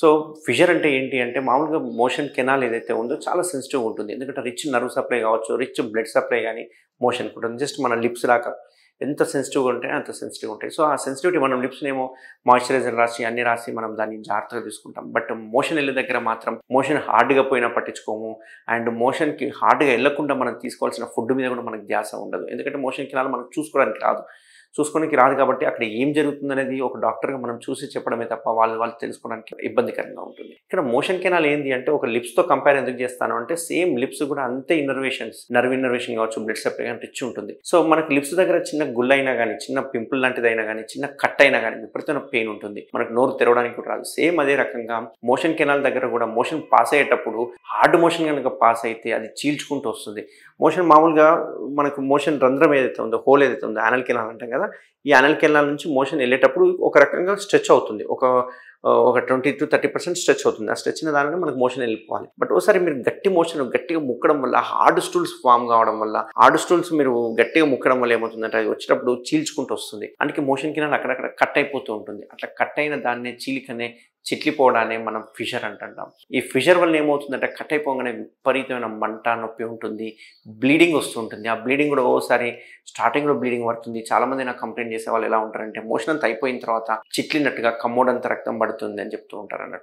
So fissure అంటే ఏంటి అంటే మామూలుగా మోషన్ కెనాల్ ఏదైతే ఉందో చాలా సెన్సిటివ్ ఉంటుంది. ఎందుకంటే రిచ్ నర్వ్ సప్లై కావచ్చు, రిచ్ బ్లడ్ సప్లై గానీ మోషన్‌కి ఉంటుంది. జస్ట్ మన లిప్స్ దాకా ఎంత సెన్సిటివ్‌గా ఉంటాయో అంత సెన్సిటివ్‌గా ఉంటాయి. సో ఆ సెన్సిటివిటీ మనం లిప్స్‌నేమో మాయిశ్చరైజర్ రాసి అన్నీ రాసి మనం దాన్ని జాగ్రత్తగా తీసుకుంటాం. బట్ మోషన్ ఎళ్ళే దగ్గర మాత్రం మోషన్ హార్డ్‌గా పోయినా పట్టించుకోము. అండ్ మోషన్‌కి హార్డ్‌గా ఎళ్ళకుండా మనం తీసుకోవాల్సిన ఫుడ్ మీద కూడా మనకు ధ్యాస ఉండదు. ఎందుకంటే మోషన్ కెనాల్ మనకు చూసుకోవడానికి రాదు. చూసుకోనికి రాదు కాబట్టి అక్కడ ఏం జరుగుతుందనేది ఒక డాక్టర్‌గా మనం చూసి చెప్పడమే తప్ప వాళ్ళు తెలుసుకోవడానికి ఇబ్బందికరంగా ఉంటుంది. ఇక్కడ మోషన్ కెనాల్ ఏంది అంటే ఒక లిప్స్‌తో కంపేర్ ఎందుకు చేస్తాను అంటే సేమ్ లిప్స్ కూడా అంతే నర్వ్ ఇన్నర్వేషన్ కావచ్చు, బ్లడ్ సప్లై గాని రిచ్ ఉంటుంది. సో మనకి లిప్స్ దగ్గర చిన్న గుల్లయినా గాని, చిన్న పింపుల్ లాంటిదైనా గాని, చిన్న కట్ అయినా గాని విపరీతమైన పెయిన్ ఉంటుంది. మనకు నోరు తెరవడానికి కూడా రాదు. సేమ్ అదే రకంగా మోషన్ కెనాల్ దగ్గర కూడా మోషన్ పాస్ అయ్యేటప్పుడు హార్డ్ మోషన్ గనుక పాస్ అయితే అది చీల్చుకుంటూ వస్తుంది. మోషన్ మామూలుగా మనకు మోషన్ రంధ్రం ఏదైతే ఉందో, హోల్ ఏదైతే ఉందో యానల్ కెనాల్ అంటాం కదా! ఈ యానల్ కెనాల్ నుంచి మోషన్ ఎళ్ళేటప్పుడు ఒక రకంగా స్ట్రెచ్ అవుతుంది. ఒక 20-30% స్ట్రెచ్ అవుతుంది. ఆ స్ట్రెచ్ అయిన దానిలో మనకు మోషన్ ఎళ్ళిపోవాలి. బట్ ఓసారి మీరు గట్టిగా ముక్కడం వల్ల హార్డ్ స్టూల్స్ ఫార్మ్ కావడం వల్ల, హార్డ్ స్టూల్స్ మీరు గట్టిగా ముక్కడం వల్ల ఏమవుతుందంటే అది వచ్చేటప్పుడు చీల్చుకుంటూ వస్తుంది. అందుకే మోషన్ కెనాల్ అక్కడక్కడ కట్ అయిపోతూ ఉంటుంది. అట్లా కట్ అయిన దాన్నే చీలికనే చిట్లిపోవడాన్ని మనం ఫిషర్ అంటుంటాం. ఈ ఫిషర్ వల్ల ఏమవుతుందంటే కట్ అయిపోగానే విపరీతమైన మంట, నొప్పి ఉంటుంది. బ్లీడింగ్ వస్తుంటుంది. ఆ బ్లీడింగ్ కూడా ఓసారి స్టార్టింగ్‌లో బ్లీడింగ్ పడుతుంది. చాలామంది నాకు కంప్లెయింట్ చేసేవాళ్ళు ఎలా ఉంటారంటే మోషన్ అంతా అయిపోయిన తర్వాత చిట్లినట్టుగా కమ్మోడంత రక్తం పడుతుంది అని చెప్తూ ఉంటారన్నట్టు.